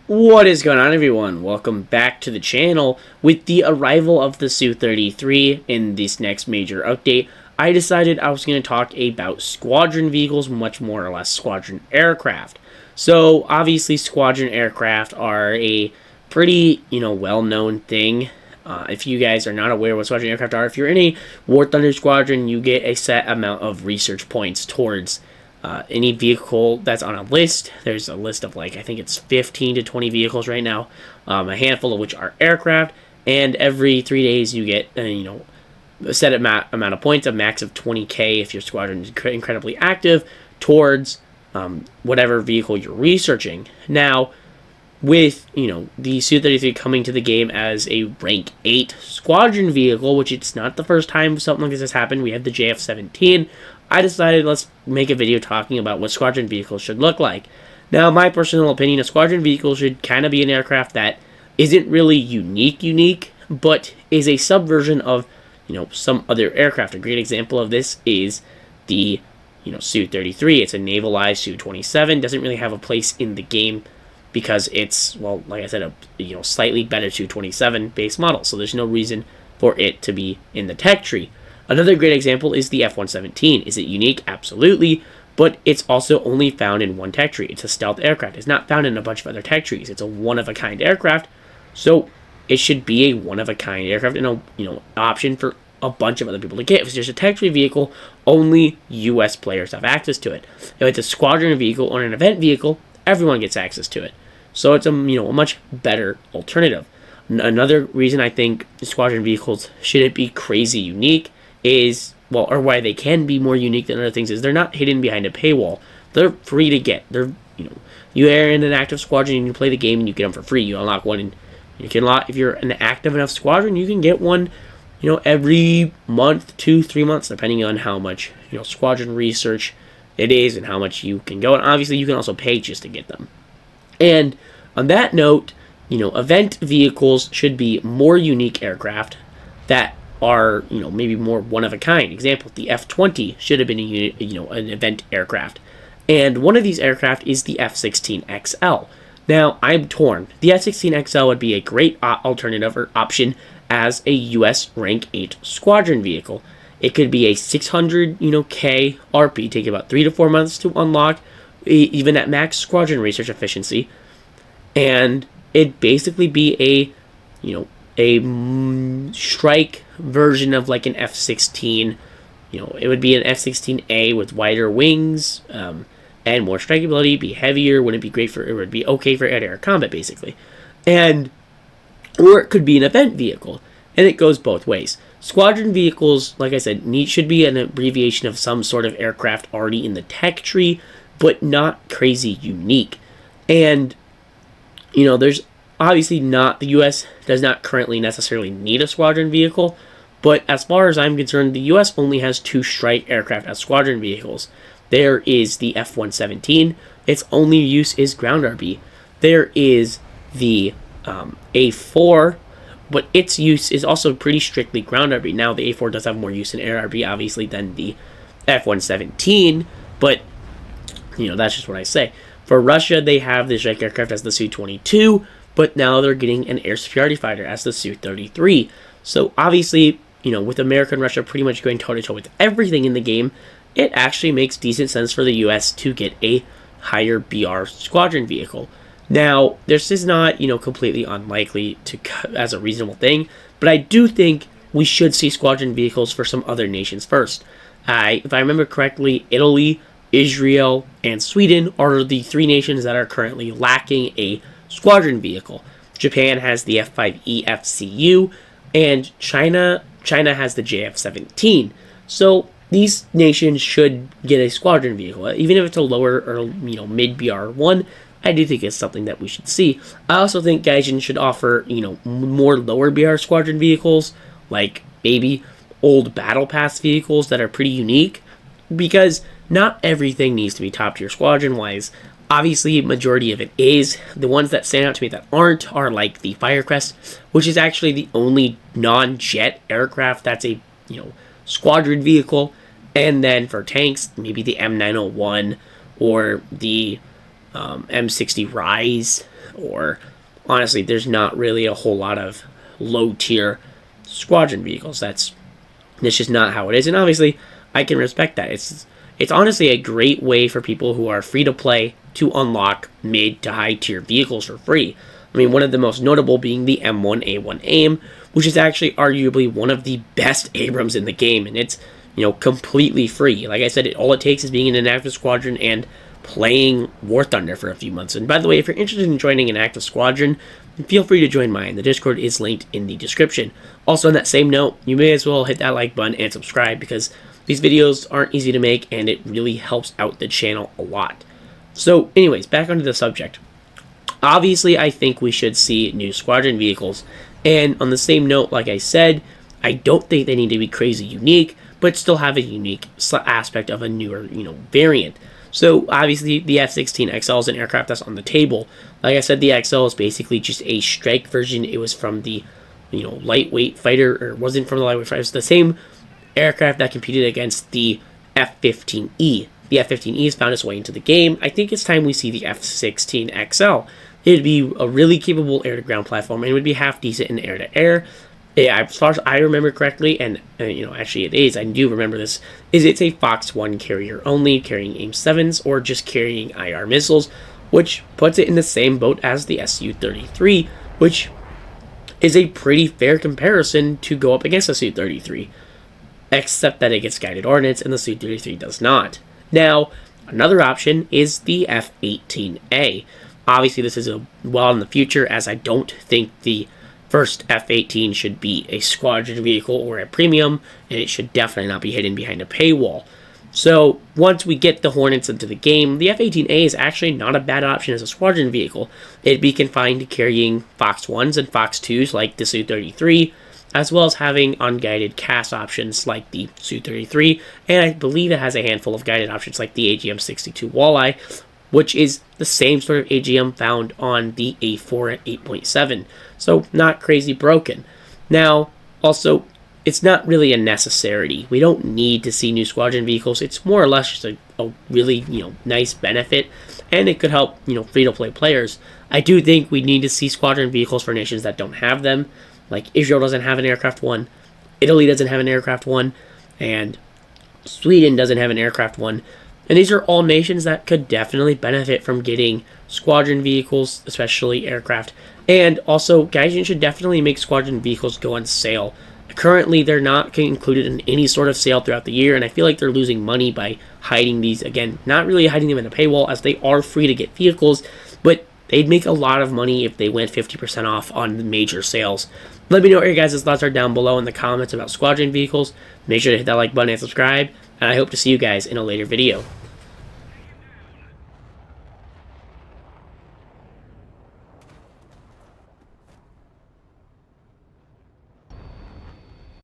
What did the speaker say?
What is going on, everyone? Welcome back to the channel. With the arrival of the Su-33 in this next major update, I decided I was going to talk about squadron vehicles, much more or less squadron aircraft. So, obviously, squadron aircraft are a pretty, well-known thing. If you guys are not aware what squadron aircraft are, if you're in a War Thunder squadron, you get a set amount of research points towards any vehicle that's on a list. There's a list of I think it's 15 to 20 vehicles right now, a handful of which are aircraft, and every 3 days you get, a set amount of points, a max of 20k if your squadron is incredibly active, towards whatever vehicle you're researching. Now, with, the Su-33 coming to the game as a rank 8 squadron vehicle, which it's not the first time something like this has happened. We had the JF-17. I decided let's make a video talking about what squadron vehicles should look like. Now, my personal opinion, a squadron vehicle should kind of be an aircraft that isn't really unique, but is a subversion of, some other aircraft. A great example of this is the, Su-33. It's a navalized Su-27. Doesn't really have a place in the game because it's, well, like I said, a slightly better Su-27 base model. So there's no reason for it to be in the tech tree. Another great example is the F-117. Is it unique? Absolutely, but it's also only found in one tech tree. It's a stealth aircraft. It's not found in a bunch of other tech trees. It's a one-of-a-kind aircraft, so it should be a one-of-a-kind aircraft and a option for a bunch of other people to get. If it's just a tech tree vehicle, only U.S. players have access to it. If it's a squadron vehicle or an event vehicle, everyone gets access to it. So it's a much better alternative. Another reason I think squadron vehicles shouldn't be crazy unique is, or why they can be more unique than other things, is they're not hidden behind a paywall. They're free to get. They're, you are in an active squadron and you play the game and you get them for free. You unlock one, and you can unlock, if you're an active enough squadron, you can get one, every month, 2-3 months, depending on how much, squadron research it is and how much you can go. And obviously you can also pay just to get them. And on that note, event vehicles should be more unique aircraft that are, maybe more one-of-a-kind. Example, the F-20 should have been an event aircraft. And one of these aircraft is the F-16XL. Now, I'm torn. The F-16XL would be a great alternative or option as a U.S. rank 8 squadron vehicle. It could be a 600, K RP, take about 3 to 4 months to unlock, even at max squadron research efficiency. And it'd basically be a strike version of like an F-16. It would be an F-16A with wider wings and more strike ability, be heavier. Wouldn't be great for, it would be okay for air-to-air combat, basically. Or it could be an event vehicle, and it goes both ways. Squadron vehicles, like I said, should be an abbreviation of some sort of aircraft already in the tech tree, but not crazy unique. And, there's obviously not, the U.S. does not currently necessarily need a squadron vehicle, but as far as I'm concerned, the U.S. only has 2 strike aircraft as squadron vehicles. There is the F-117. Its only use is ground RB. There is the A4, but its use is also pretty strictly ground RB. Now, the A4 does have more use in air RB, obviously, than the F-117, but, that's just what I say. For Russia, they have the strike aircraft as the Su-22, but now they're getting an air superiority fighter as the Su-33. So obviously, with America and Russia pretty much going toe-to-toe with everything in the game, it actually makes decent sense for the U.S. to get a higher BR squadron vehicle. Now, this is not, completely unlikely to as a reasonable thing, but I do think we should see squadron vehicles for some other nations first. If I remember correctly, Italy, Israel, and Sweden are the 3 nations that are currently lacking a squadron vehicle. Japan has the F-5E FCU, and China has the JF-17. So these nations should get a squadron vehicle, even if it's a lower or mid BR1. I do think it's something that we should see. I also think Gaijin should offer more lower BR squadron vehicles, like maybe old battle pass vehicles that are pretty unique, because not everything needs to be top tier squadron wise. Obviously, majority of it is. The ones that stand out to me that aren't are like the Firecrest, which is actually the only non-jet aircraft that's a, squadron vehicle. And then for tanks, maybe the M901 or the M60 Rise. or honestly, there's not really a whole lot of low-tier squadron vehicles. That's just not how it is, and obviously, I can respect that. It's honestly a great way for people who are free to play to unlock mid to high tier vehicles for free. I mean, one of the most notable being the M1A1 AIM, which is actually arguably one of the best Abrams in the game, and it's, completely free. Like I said, all it takes is being in an active squadron and playing War Thunder for a few months. And by the way, if you're interested in joining an active squadron, feel free to join mine. The Discord is linked in the description. Also, on that same note, you may as well hit that like button and subscribe, because these videos aren't easy to make, and it really helps out the channel a lot. So, anyways, back onto the subject. Obviously, I think we should see new squadron vehicles. And on the same note, like I said, I don't think they need to be crazy unique, but still have a unique aspect of a newer, variant. So, obviously, the F-16 XL is an aircraft that's on the table. Like I said, the XL is basically just a strike version. It was from the, lightweight fighter, or wasn't from the lightweight fighter. It's the same aircraft that competed against the F-15E. The F-15E has found its way into the game. I think it's time we see the F-16 XL. It'd be a really capable air-to-ground platform, and it would be half decent in air-to-air. As far as I remember correctly, and actually it is, I do remember this, is it's a Fox 1 carrier only, carrying AIM-7s, or just carrying IR missiles, which puts it in the same boat as the Su-33, which is a pretty fair comparison to go up against the Su-33. Except that it gets guided ordnance and the Su-33 does not. Now, another option is the F-18A. Obviously, this is well in the future, as I don't think the first F-18 should be a squadron vehicle or a premium, and it should definitely not be hidden behind a paywall. So, once we get the Hornets into the game, the F-18A is actually not a bad option as a squadron vehicle. It'd be confined to carrying Fox 1s and Fox 2s like the Su-33, as well as having unguided CAS options like the Su-33, and I believe it has a handful of guided options like the AGM-62 Walleye, which is the same sort of AGM found on the A4 at 8.7, so not crazy broken. Now, also, it's not really a necessity. We don't need to see new squadron vehicles. It's more or less just a really, nice benefit, and it could help, free-to-play players. I do think we need to see squadron vehicles for nations that don't have them. Like, Israel doesn't have an aircraft one, Italy doesn't have an aircraft one, and Sweden doesn't have an aircraft one. And these are all nations that could definitely benefit from getting squadron vehicles, especially aircraft. And also, Gaijin should definitely make squadron vehicles go on sale. Currently, they're not included in any sort of sale throughout the year, and I feel like they're losing money by hiding these. Again, not really hiding them in a paywall, as they are free to get vehicles, but they'd make a lot of money if they went 50% off on the major sales. Let me know what your guys' thoughts are down below in the comments about squadron vehicles. Make sure to hit that like button and subscribe, and I hope to see you guys in a later video.